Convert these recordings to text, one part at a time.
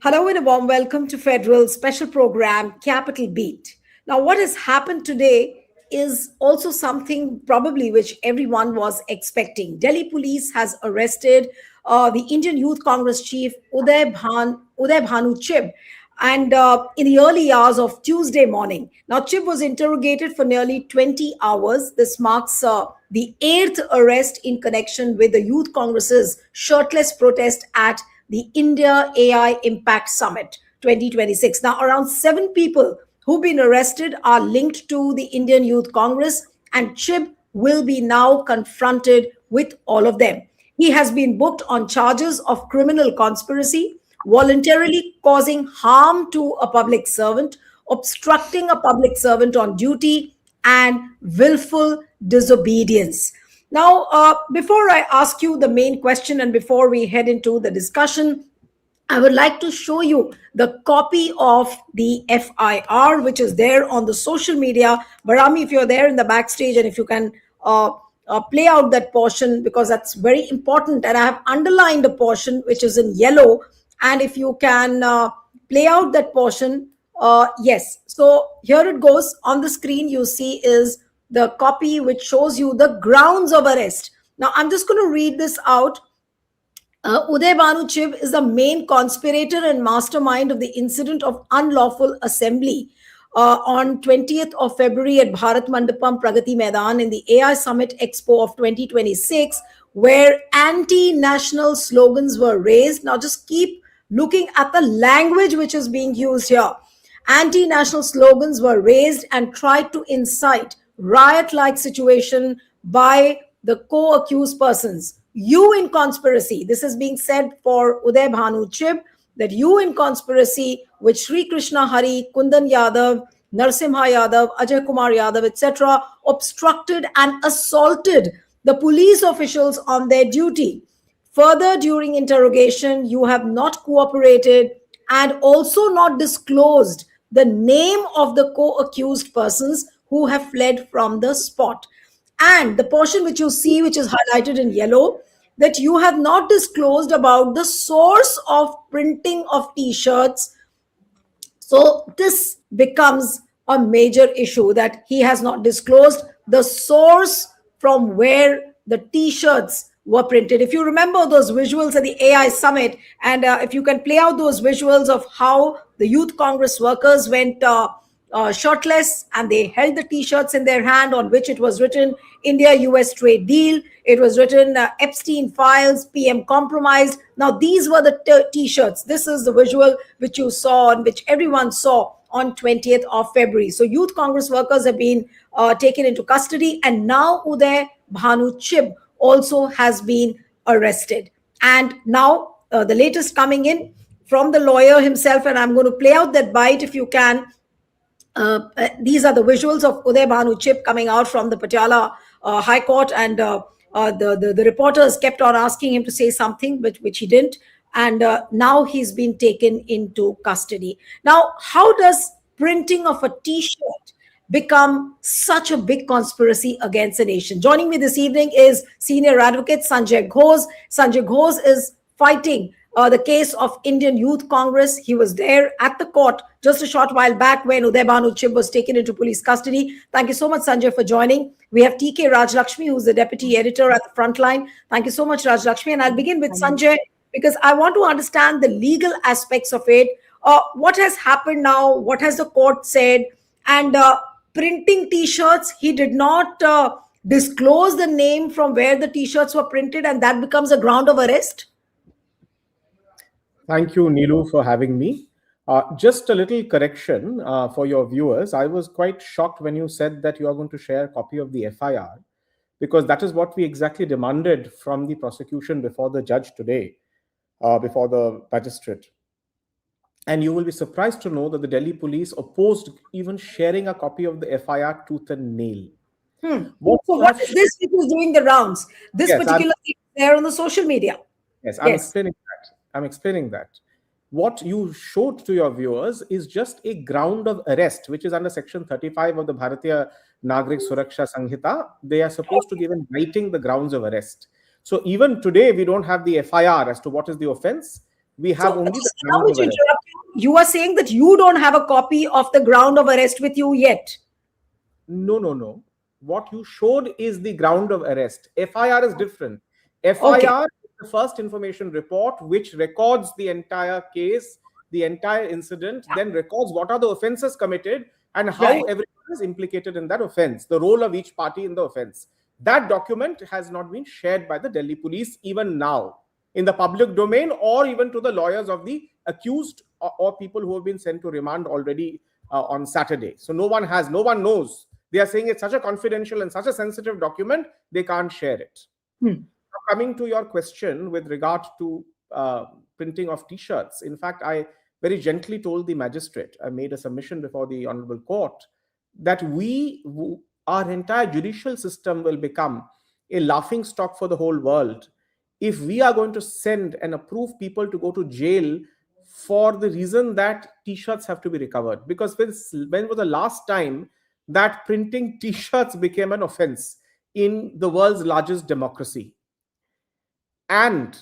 Hello and a warm welcome to Federal special program Capital Beat. Now, what has happened today is also something probably which everyone was expecting. Delhi police has arrested the Indian Youth Congress chief Uday Bhanu Chib, and in the early hours of Tuesday morning. Now, Chib was interrogated for nearly 20 hours. This marks the eighth arrest in connection with the Youth Congress's shirtless protest at the India AI Impact Summit 2026. Now, around seven people who've been arrested are linked to the Indian Youth Congress, and Chib will be now confronted with all of them. He has been booked on charges of criminal conspiracy, voluntarily causing harm to a public servant, obstructing a public servant on duty, and willful disobedience. Now, before I ask you the main question and before we head into the discussion, I would like to show you the copy of the FIR, which is there on the social media. Barami, if you're there in the backstage and if you can play out that portion, because that's very important. And I have underlined a portion which is in yellow. And if you can play out that portion, yes. So here it goes. On the screen, you see is the copy which shows you the grounds of arrest. Now, I'm just going to read this out. Uday Bhanu Chib is the main conspirator and mastermind of the incident of unlawful assembly on 20th of February at Bharat Mandapam Pragati Maidan in the AI Summit Expo of 2026, where anti-national slogans were raised. Now, just keep looking at the language which is being used here. Anti-national slogans were raised and tried to incite riot-like situation by the co-accused persons. You in conspiracy, this is being said for Uday Bhanu Chib, that you in conspiracy with Sri Krishna Hari, Kundan Yadav, Narsimha Yadav, Ajay Kumar Yadav, etc., obstructed and assaulted the police officials on their duty. Further, during interrogation, you have not cooperated and also not disclosed the name of the co-accused persons who have fled from the spot. And the portion which you see, which is highlighted in yellow, that you have not disclosed about the source of printing of t-shirts. So this becomes a major issue, that he has not disclosed the source from where the t-shirts were printed. If you remember those visuals at the AI Summit, and if you can play out those visuals of how the Youth Congress workers went shirtless and they held the t-shirts in their hand on which it was written India-US trade deal. It was written Epstein files, PM compromised. Now, these were the t-shirts. This is the visual which you saw and which everyone saw on 20th of February. So Youth Congress workers have been taken into custody, and now Uday Bhanu Chib also has been arrested. And now the latest coming in from the lawyer himself, and I'm going to play out that bite if you can. These are the visuals of Uday Bhanu Chib coming out from the Patiala High Court, and the reporters kept on asking him to say something, which he didn't. And now he's been taken into custody. Now, how does printing of a t-shirt become such a big conspiracy against a nation? Joining me this evening is senior advocate Sanjay Ghosh. Sanjay Ghosh is fighting the case of Indian Youth Congress. He was there at the court just a short while back when Uday Bhanu Chib was taken into police custody. Thank you so much, Sanjay, for joining. We have TK Rajlakshmi, who's the deputy editor at the Frontline. Thank you so much, Rajlakshmi. And I'll begin with Sanjay, because I want to understand the legal aspects of it. What has happened now? What has the court said? And printing t-shirts, he did not disclose the name from where the t-shirts were printed, and that becomes a ground of arrest? Thank you, Neelu, for having me. Just a little correction for your viewers. I was quite shocked when you said that you are going to share a copy of the FIR, because that is what we exactly demanded from the prosecution before the judge today, before the magistrate. And you will be surprised to know that the Delhi police opposed even sharing a copy of the FIR tooth and nail. So what is this which is doing the rounds? This particular thing there on the social media. Yes, I'm explaining that. What you showed to your viewers is just a ground of arrest, which is under Section 35 of the Bharatiya Nagrik Suraksha Sanhita. They are supposed to give in writing the grounds of arrest. So even today, we don't have the FIR as to what is the offense. We So have only the just allow ground me of to arrest. interrupt you. You are saying that you don't have a copy of the ground of arrest with you yet. No, no, no. What you showed is the ground of arrest. FIR is different. Okay. FIR is the first information report which records the entire case, the entire incident, then records what are the offenses committed and how Right. everyone is implicated in that offense, the role of each party in the offense. That document has not been shared by the Delhi police even now in the public domain or even to the lawyers of the accused or people who have been sent to remand already on Saturday. So no one knows. They are saying it's such a confidential and such a sensitive document, they can't share it. Hmm. Coming to your question with regard to printing of t-shirts, in fact, I very gently told the magistrate, I made a submission before the honorable court, that our entire judicial system will become a laughing stock for the whole world if we are going to send and approve people to go to jail for the reason that t-shirts have to be recovered. Because when was the last time that printing t-shirts became an offense in the world's largest democracy? And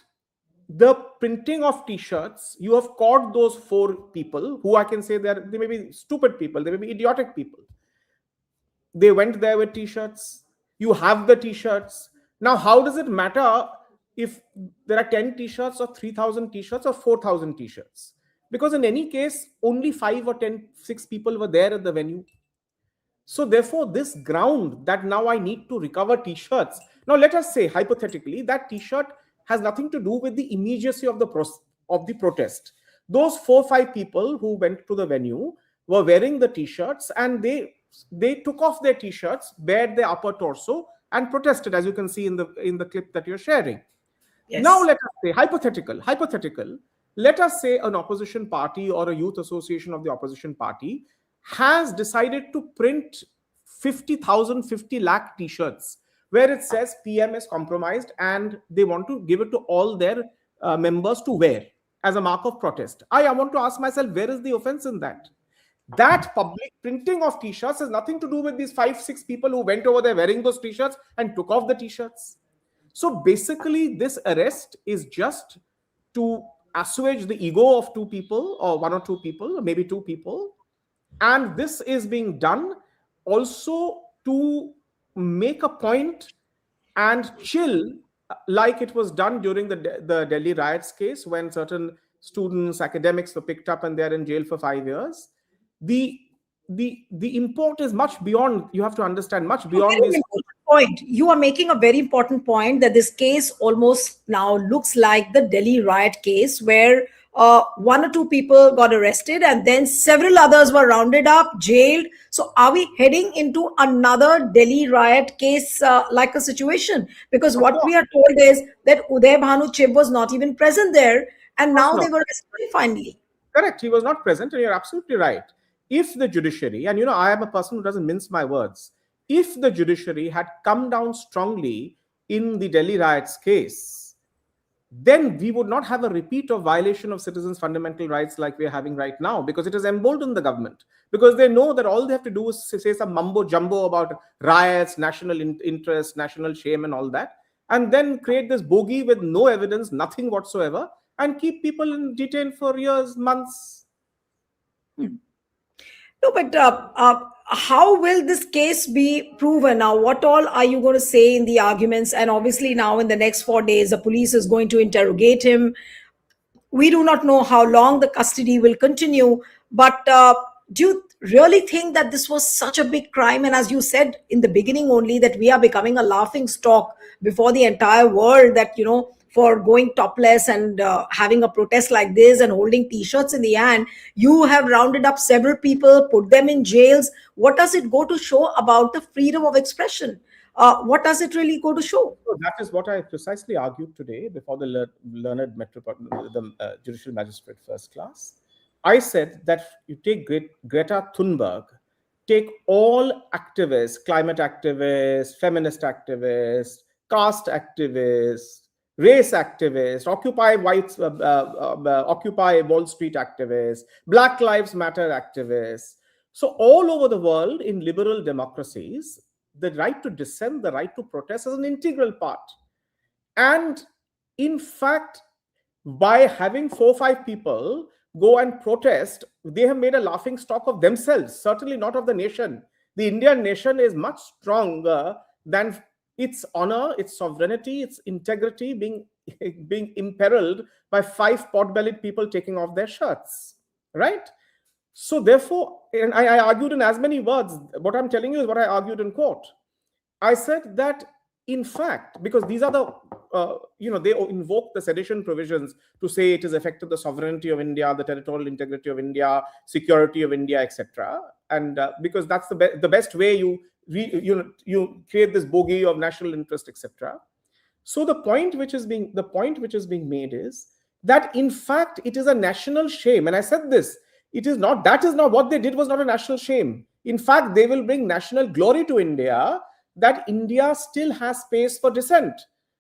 the printing of t-shirts, you have caught those four people who I can say they may be stupid people, they may be idiotic people. They went there with t-shirts. You have the t-shirts. Now, how does it matter if there are 10 t-shirts or 3,000 t-shirts or 4,000 t-shirts? Because in any case, only 5 or 10, 6 people were there at the venue. So therefore, this ground that now I need to recover t-shirts. Now let us say hypothetically that t-shirt has nothing to do with the immediacy of the protest. Those 4 or 5 people who went to the venue were wearing the t-shirts and they took off their t-shirts, bared their upper torso and protested, as you can see in the clip that you're sharing. Now Yes. let us say hypothetical. Let us say an opposition party or a youth association of the opposition party has decided to print 50,000, 50 lakh t-shirts where it says PM is compromised and they want to give it to all their members to wear as a mark of protest. I want to ask myself, where is the offense in that? That public printing of t-shirts has nothing to do with these 5, 6 people who went over there wearing those t-shirts and took off the t-shirts. So basically, this arrest is just to assuage the ego of 2 people or 1 or 2 people, or maybe 2 people. And this is being done also to make a point and chill, like it was done during the Delhi riots case when certain students, academics were picked up and they're in jail for 5 years. The the import is much beyond, you have to understand, much A beyond very these. important point. You are making a very important point that this case almost now looks like the Delhi riot case, where 1 or 2 people got arrested and then several others were rounded up, jailed. So, are we heading into another Delhi riot case like a situation? Because Of what course, we are told is that Uday Bhanu Chib was not even present there, of and course now they not. were arrested finally. Correct. He was not present, and you're absolutely right. If the judiciary, and I am a person who doesn't mince my words, if the judiciary had come down strongly in the Delhi riots case, then we would not have a repeat of violation of citizens' fundamental rights like we are having right now, because it has emboldened the government. Because they know that all they have to do is say some mumbo jumbo about riots, national interest, national shame, and all that, and then create this bogey with no evidence, nothing whatsoever, and keep people detained for years, months. No, but how will this case be proven now? What all are you going to say in the arguments? And obviously, now in the next 4 days, the police is going to interrogate him. We do not know how long the custody will continue, but do you really think that this was such a big crime? And as you said in the beginning only, that we are becoming a laughing stock before the entire world, that for going topless and having a protest like this and holding t-shirts in the hand, you have rounded up several people, put them in jails. What does it go to show about the freedom of expression? What does it really go to show? So that is what I precisely argued today before the learned judicial magistrate first class. I said that you take Greta Thunberg, take all activists, climate activists, feminist activists, caste activists, race activists, Occupy Wall Street activists, Black Lives Matter activists. So all over the world in liberal democracies, the right to dissent, the right to protest is an integral part. And in fact, by having 4 or 5 people go and protest, they have made a laughing stock of themselves, certainly not of the nation. The Indian nation is much stronger than its honor, its sovereignty, its integrity being imperiled by 5 pot-bellied people taking off their shirts, right? So therefore, and I argued in as many words. What I'm telling you is what I argued in court. I said that, in fact, because these are the, they invoke the sedition provisions to say it has affected the sovereignty of India, the territorial integrity of India, security of India, etc. And because that's the best way you create this bogey of national interest, etc. So the point which is being made is that, in fact, it is a national shame. And I said this, that is not what they did, was not a national shame. In fact, they will bring national glory to India, that India still has space for dissent,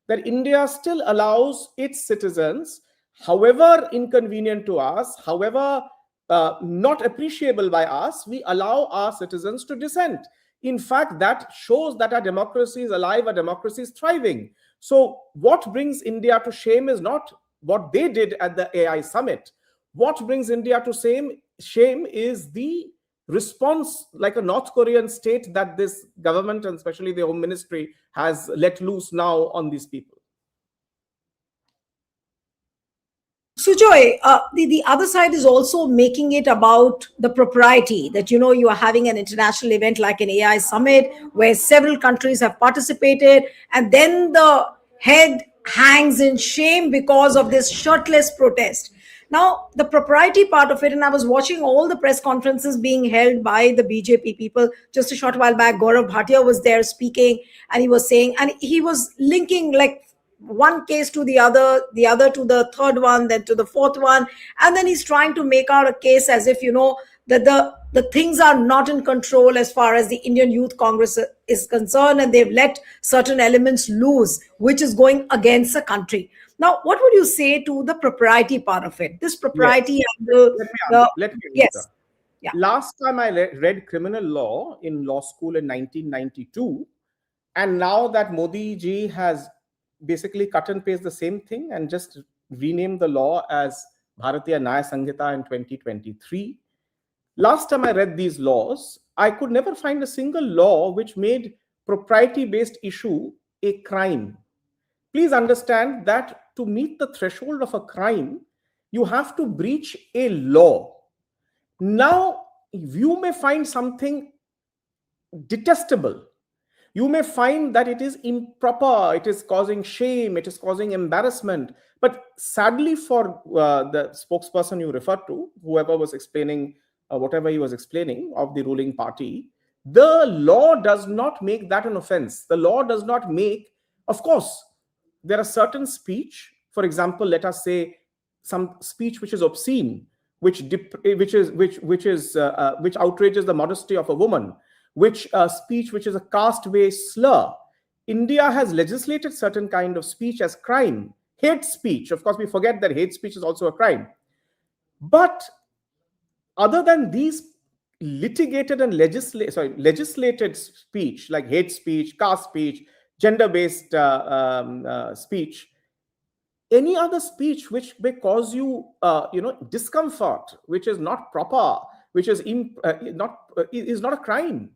that India still allows its citizens, however inconvenient to us, however not appreciable by us, we allow our citizens to dissent. In fact, that shows that our democracy is alive, our democracy is thriving. So what brings India to shame is not what they did at the AI summit. What brings India to shame is the response, like a North Korean state, that this government and especially the Home Ministry has let loose now on these people. Sujoy, the other side is also making it about the propriety that, you are having an international event like an AI summit where several countries have participated, and then the head hangs in shame because of this shirtless protest. Now, the propriety part of it, and I was watching all the press conferences being held by the BJP people. Just a short while back, Gaurav Bhatia was there speaking, and he was saying, and he was linking like one case to the other to the third one, then to the fourth one, and then he's trying to make out a case as if, that the things are not in control as far as the Indian Youth Congress is concerned, and they've let certain elements loose, which is going against the country. Now, what would you say to the propriety part of it? This propriety Yes. and the Let me yes, answer. yeah. Last time I read criminal law in law school in 1992, and now that Modi ji has basically cut and paste the same thing and just renamed the law as Bharatiya Nyaya Sanhita in 2023. Last time I read these laws, I could never find a single law which made propriety-based issue a crime. Please understand that to meet the threshold of a crime, you have to breach a law. Now, you may find something detestable. You may find that it is improper, it is causing shame, it is causing embarrassment. But sadly for the spokesperson you referred to, whoever was explaining whatever he was explaining of the ruling party, the law does not make that an offense. The law does not make, of course, there are certain speech, for example, let us say some speech which is obscene, which outrages the modesty of a woman, which speech which is a caste-based slur. India has legislated certain kind of speech as crime. Hate speech, of course, we forget that hate speech is also a crime. But other than these litigated and legislated speech, like hate speech, caste speech, gender-based speech, any other speech which may cause you, discomfort, which is not proper, which is not a crime.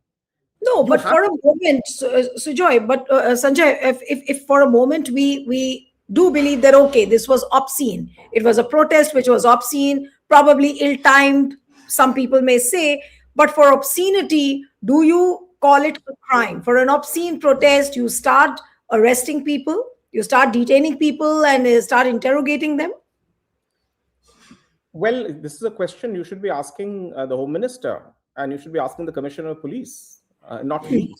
No, but for a moment, Sujoy, but Sanjay, if for a moment we do believe that, okay, this was obscene, it was a protest which was obscene, probably ill-timed, some people may say, but for obscenity, do you call it a crime? For an obscene protest, you start arresting people, you start detaining people, and start interrogating them? Well, this is a question you should be asking the Home Minister, and you should be asking the Commissioner of Police, not me.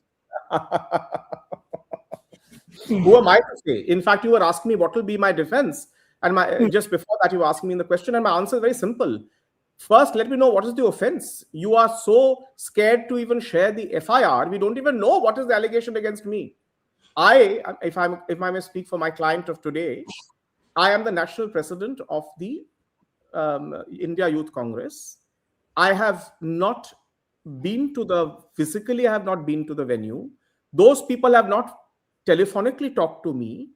Who am I to say? In fact, you were asking me what will be my defense, and just before that, you were asking me the question, and my answer is very simple. First, let me know what is the offense. You are so scared to even share the FIR. We don't even know what is the allegation against me. If I may speak for my client of today, I am the national president of the India Youth Congress. I have not been to physically, I have not been to the venue. Those people have not telephonically talked to me.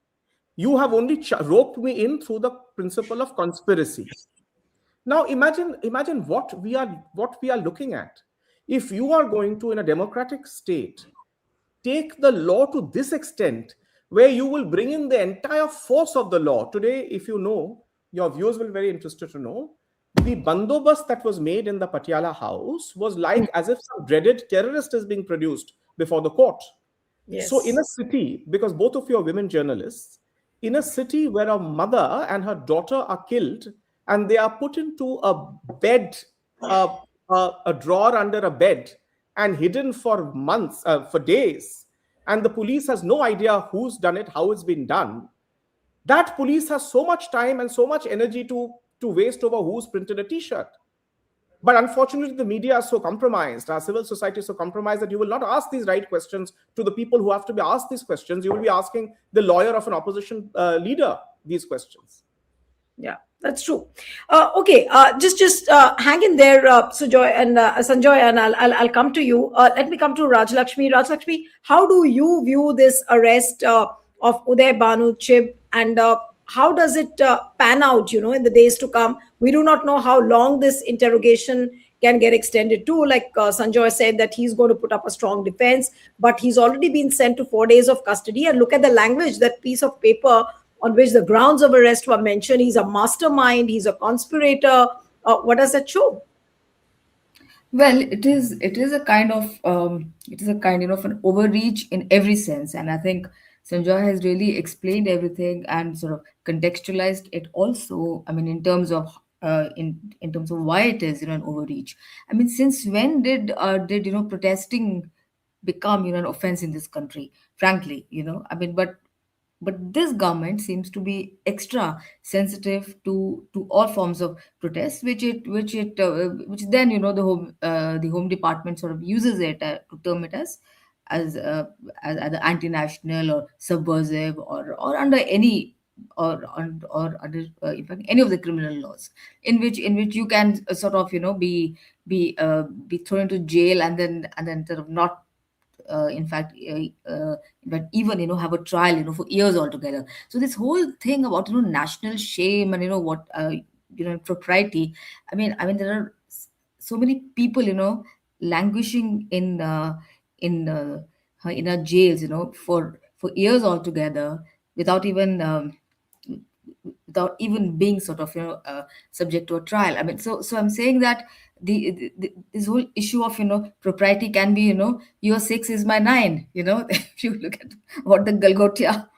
You have only roped me in through the principle of conspiracy. Now imagine what we are looking at. If you are going to, in a democratic state, take the law to this extent, where you will bring in the entire force of the law. Today, if you know, your viewers will be very interested to know, the bandobast that was made in the Patiala house was like as if some dreaded terrorist is being produced before the court. So, in Yes. a city, because both of you are women journalists, in a city where a mother and her daughter are killed and they are put into a bed, a drawer under a bed, and hidden for months, for days, and the police has no idea who's done it, how it's been done, that police has so much time and so much energy to waste over who's printed a t-shirt. But unfortunately, the media is so compromised, our civil society is so compromised, that you will not ask these right questions to the people who have to be asked these questions. You will be asking the lawyer of an opposition leader these questions. Yeah, that's true. Okay, just hang in there, Sanjoy, and I'll come to you. Let me come to Rajlakshmi. Rajlakshmi, how do you view this arrest of Uday Bhanu Chib, and how does it pan out? In the days to come, we do not know how long this interrogation can get extended to. Like Sanjoy said, that he's going to put up a strong defense, but he's already been sent to 4 days of custody. And look at the language, that piece of paper on which the grounds of arrest were mentioned. He's a mastermind, he's a conspirator. What does that show? Well, it is a kind of it is a kind, of an overreach in every sense, and I think Sanjoy has really explained everything and sort of contextualized it also. I mean, in terms of in terms of why it is, an overreach. I mean, since when did protesting become, an offense in this country? Frankly, I mean, but this government seems to be extra sensitive to all forms of protest, which then, the home department sort of uses it to term it as either anti-national or subversive, or under any, or under, in fact, any of the criminal laws, in which you can sort of, be thrown into jail, and then sort of not, in fact, even, have a trial, for years altogether. So this whole thing about, national shame, and, what, propriety. I mean, there are so many people, languishing in our jails, for years altogether, without even being sort of, subject to a trial. I mean, so I'm saying that this whole issue of, propriety can be, your six is my nine. If you look at what the Galgotia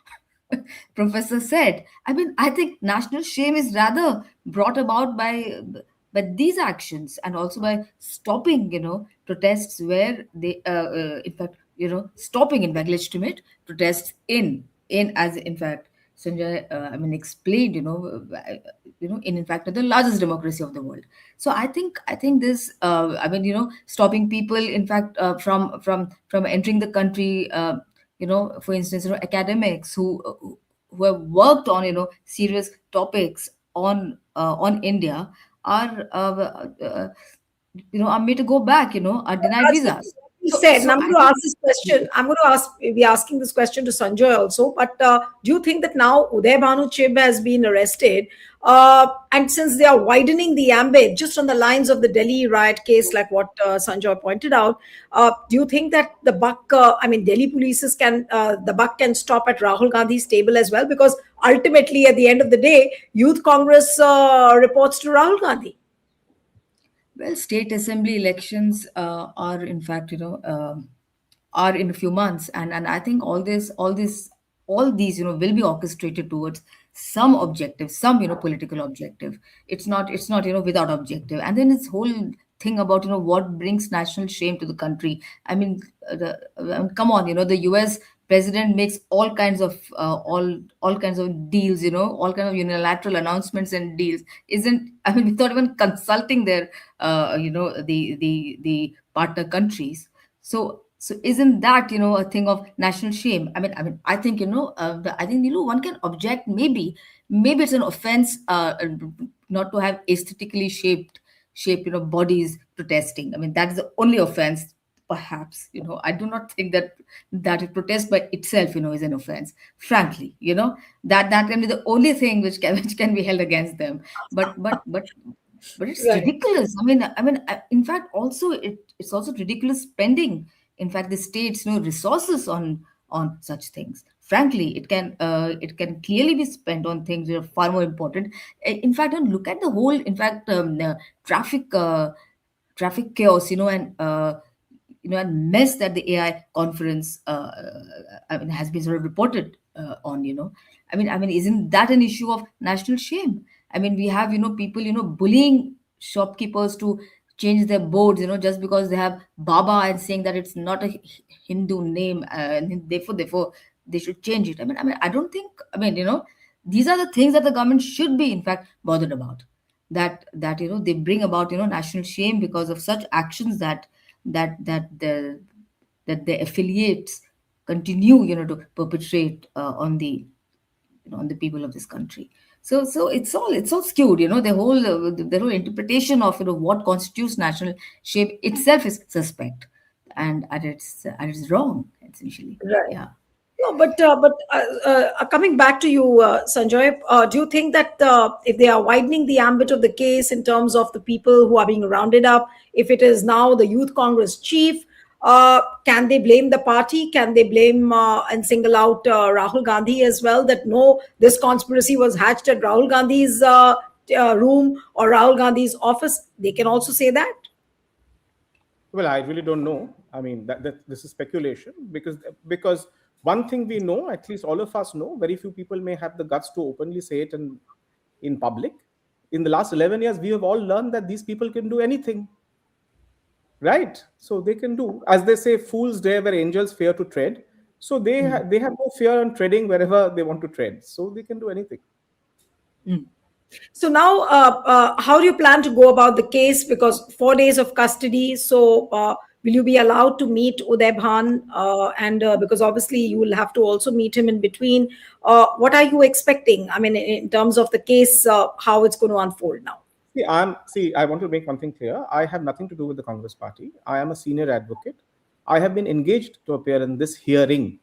professor said. I mean, I think national shame is rather brought about by these actions, and also by stopping, protests where they, in fact, stopping, in fact, legitimate protests in as in fact Sanjay, I mean, explained, in fact, the largest democracy of the world. So I think this, I mean, stopping people, in fact, from entering the country, for instance, academics who have worked on, serious topics on India, are are made to go back, are denied That's what visas. you So said, and so I'm going I to think, ask this question. I'm going to be asking this question to Sanjoy also. But do you think that now Uday Bhanu Chib has been arrested, and since they are widening the ambit just on the lines of the Delhi riot case, like what Sanjoy pointed out, do you think that the buck, I mean, Delhi police the buck can stop at Rahul Gandhi's table as well? Because ultimately, at the end of the day, Youth Congress reports to Rahul Gandhi. well, state assembly elections are, in fact, are in a few months, and I think all these, will be orchestrated towards some objective, some, political objective. It's not, without objective. And then this whole thing about, what brings national shame to the country. I mean, come on, the US president makes all kinds of deals, all kinds of unilateral announcements and deals, isn't I mean, without even consulting their, the partner countries. So isn't that, a thing of national shame? I mean, I think, I think, one can object, maybe it's an offense, not to have aesthetically shaped, bodies protesting. I mean, that's the only offense perhaps, I do not think that a protest by itself, is an offense. Frankly, that can be the only thing which can which can be held against them. But it's Right. ridiculous. I mean, in fact, also it's also ridiculous spending, in fact, the state's resources on such things. Frankly, it can clearly be spent on things that are far more important. In fact, and look at the whole, in fact, traffic traffic chaos, and mess that the AI conference, I mean, has been sort of reported on. I mean, isn't that an issue of national shame? I mean, we have people bullying shopkeepers to change their boards, just because they have Baba and saying that it's not a Hindu name, and therefore they should change it. I mean, I don't think. I mean, these are the things that the government should be, in fact, bothered about. That they bring about national shame because of such actions that the affiliates continue to perpetrate on the people of this country. So it's all skewed. The whole interpretation of what constitutes national shame itself is suspect, and it's wrong, essentially. Right. Yeah. No, but coming back to you, Sanjoy, do you think that if they are widening the ambit of the case in terms of the people who are being rounded up, if it is now the Youth Congress chief, can they blame the party? Can they blame and single out Rahul Gandhi as well? That no, this conspiracy was hatched at Rahul Gandhi's room or Rahul Gandhi's office. They can also say that. Well, I really don't know. I mean, that this is speculation, because one thing we know, at least all of us know, very few people may have the guts to openly say it in public. In the last 11 years, we have all learned that these people can do anything, right? So they can do, as they say, fools dare where angels fear to tread. So they have no fear on treading wherever they want to tread. So they can do anything. So now, how do you plan to go about the case? Because 4 days of custody. So will you be allowed to meet Uday Bhan? And because obviously you will have to also meet him in between. What are you expecting? I mean, in terms of the case, how it's going to unfold now? I want to make one thing clear. I have nothing to do with the Congress party. I am a senior advocate. I have been engaged to appear in this hearing.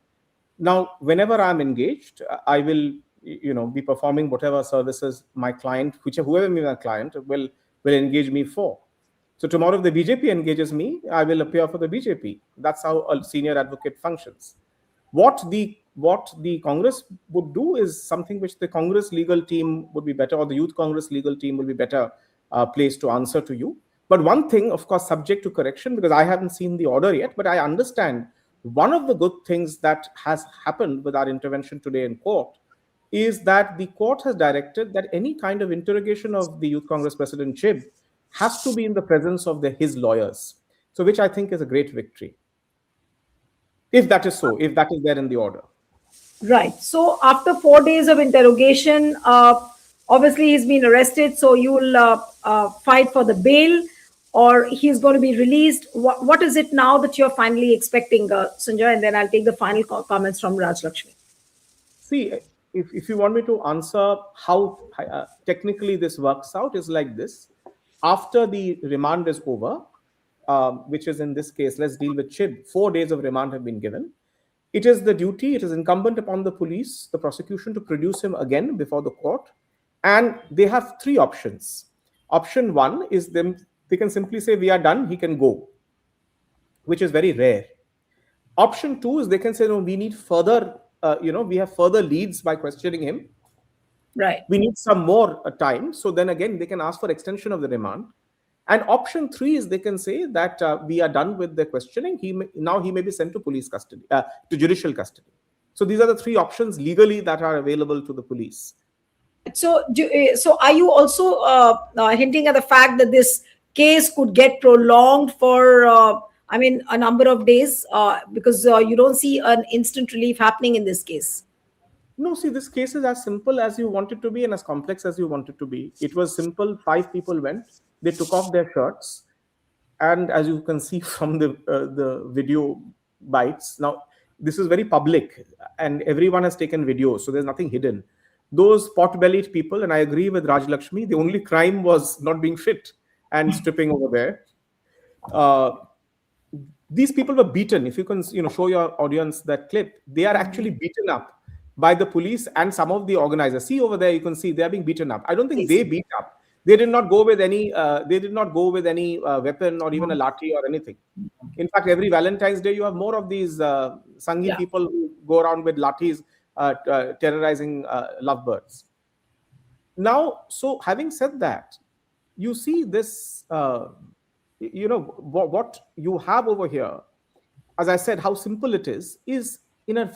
Now, whenever I'm engaged, I will, be performing whatever services my client, whoever may be my client, will engage me for. So tomorrow, if the BJP engages me, I will appear for the BJP. That's how a senior advocate functions. What the Congress would do is something which the Congress legal team would be better, or the Youth Congress legal team will be better placed to answer to you. But one thing, of course, subject to correction, because I haven't seen the order yet, but I understand one of the good things that has happened with our intervention today in court is that the court has directed that any kind of interrogation of the Youth Congress President Chib has to be in the presence of his lawyers. So which I think is a great victory. If that is so, if that is there in the order. Right. So after 4 days of interrogation, obviously he's been arrested. So you will fight for the bail, or he's going to be released. What is it now that you're finally expecting, Sanjay? And then I'll take the final comments from Raj Lakshmi. See, if you want me to answer how technically this works out, is like this. After the remand is over, which is in this case, let's deal with Chib, 4 days of remand have been given. It is incumbent upon the police, the prosecution, to produce him again before the court. And they have three options. Option one is they can simply say, we are done, he can go, which is very rare. Option two is they can say, no, we need further, we have further leads by questioning him. Right. We need some more time. So then again, they can ask for extension of the remand. And option three is they can say that we are done with the questioning. He may be sent to police custody, to judicial custody. So these are the three options legally that are available to the police. So are you also hinting at the fact that this case could get prolonged for, a number of days, because you don't see an instant relief happening in this case? No, see, this case is as simple as you want it to be and as complex as you want it to be. It was simple. 5 people went. They took off their shirts. And as you can see from the video bites, now, this is very public and everyone has taken videos. So there's nothing hidden. Those pot-bellied people, and I agree with Raj Lakshmi, the only crime was not being fit and stripping over there. these people were beaten. If you can, show your audience that clip, they are actually beaten up by the police and some of the organizers. See over there, you can see they are being beaten up. I don't think they beat up. They did not go with any. They did not go with any weapon or even a lathi or anything. In fact, every Valentine's Day, you have more of these Sanghi people who go around with lathis, terrorizing lovebirds. Now, so having said that, you see this, what you have over here, as I said, how simple it is in a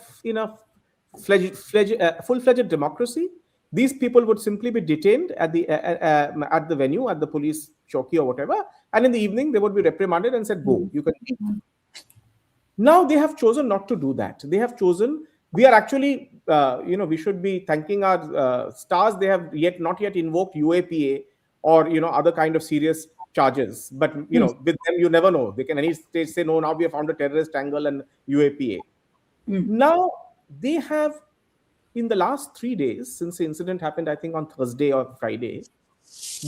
full-fledged democracy. These people would simply be detained at the venue, at the police chowki or whatever, and in the evening they would be reprimanded and said, "Go, you can leave." Now they have chosen not to do that. They have chosen. We are actually, we should be thanking our stars. They have not yet invoked UAPA or other kind of serious charges. But with them, you never know. They can any stage say, "No, now we have found a terrorist angle and UAPA." Now they have, in the last 3 days since the incident happened, I think on Thursday or Friday,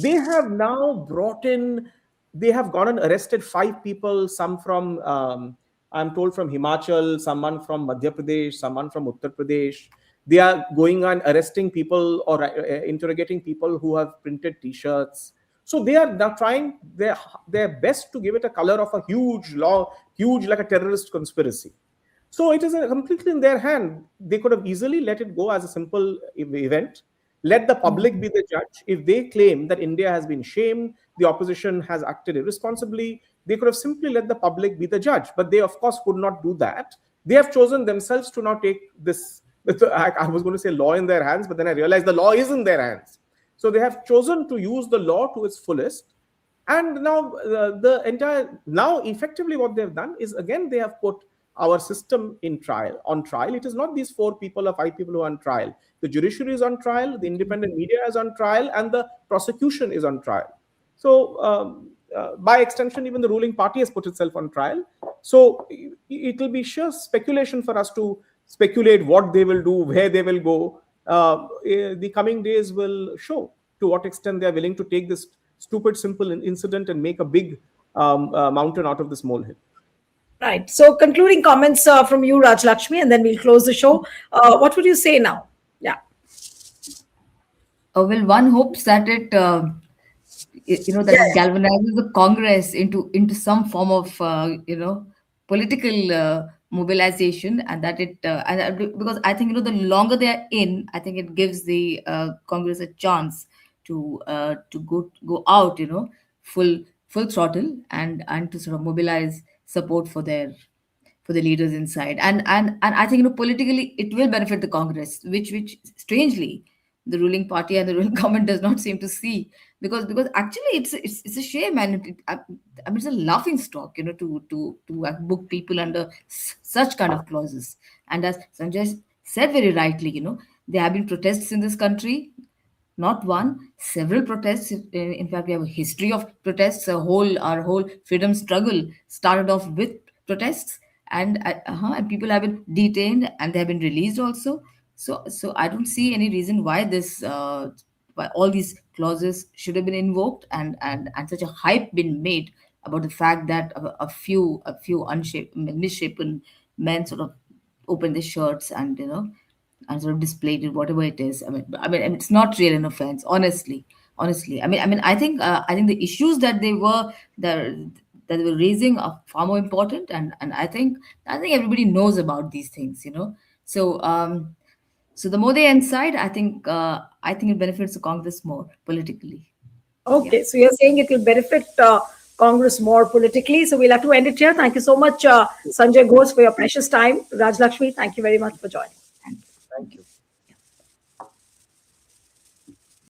they have now they have gone and arrested 5 people, some from, I'm told, from Himachal, someone from Madhya Pradesh, someone from Uttar Pradesh. They are going and arresting people or interrogating people who have printed T-shirts. So they are now trying their best to give it a color of a huge like a terrorist conspiracy. So it is completely in their hand. They could have easily let it go as a simple event. Let the public be the judge. If they claim that India has been shamed, the opposition has acted irresponsibly, they could have simply let the public be the judge. But they, of course, could not do that. They have chosen themselves to now take this, I was going to say law in their hands, but then I realized the law is in their hands. So they have chosen to use the law to its fullest. And now now effectively what they've done is, again, they have put our system on trial. It is not these 4 people or 5 people who are on trial. The judiciary is on trial, the independent media is on trial, and the prosecution is on trial. So by extension, even the ruling party has put itself on trial. So it will be sheer speculation for us to speculate what they will do, where they will go. The coming days will show to what extent they are willing to take this stupid, simple incident and make a big mountain out of this molehill. Right. So concluding comments from you, Raj Lakshmi, and then we'll close the show. What would you say now? Yeah. Well, one hopes that it galvanizes the Congress into some form of political mobilization, and that because I think the longer they are in, I think it gives the Congress a chance to go out full throttle and to sort of mobilize support for the leaders inside, and I think politically it will benefit the Congress, which strangely the ruling party and the ruling government does not seem to see, because actually it's a shame, and I mean it's a laughing stock to book people under such kind of clauses. And as Sanjay said very rightly, there have been protests in this country. Not one, several protests. In fact, we have a history of protests. Our whole freedom struggle started off with protests, and people have been detained and they have been released also. So I don't see any reason why why all these clauses should have been invoked, and such a hype been made about the fact that a few misshapen men sort of opened their shirts and and sort of displayed it, whatever it is. I mean, it's not real an offense, honestly. I mean, I think the issues that they were raising are far more important, and I think everybody knows about these things, So so the more they incite, I think it benefits the Congress more politically. Okay, so you're saying it will benefit Congress more politically. So we'll have to end it here. Thank you so much, Sanjay Ghosh, for your precious time. Raj Lakshmi, thank you very much for joining. Thank you.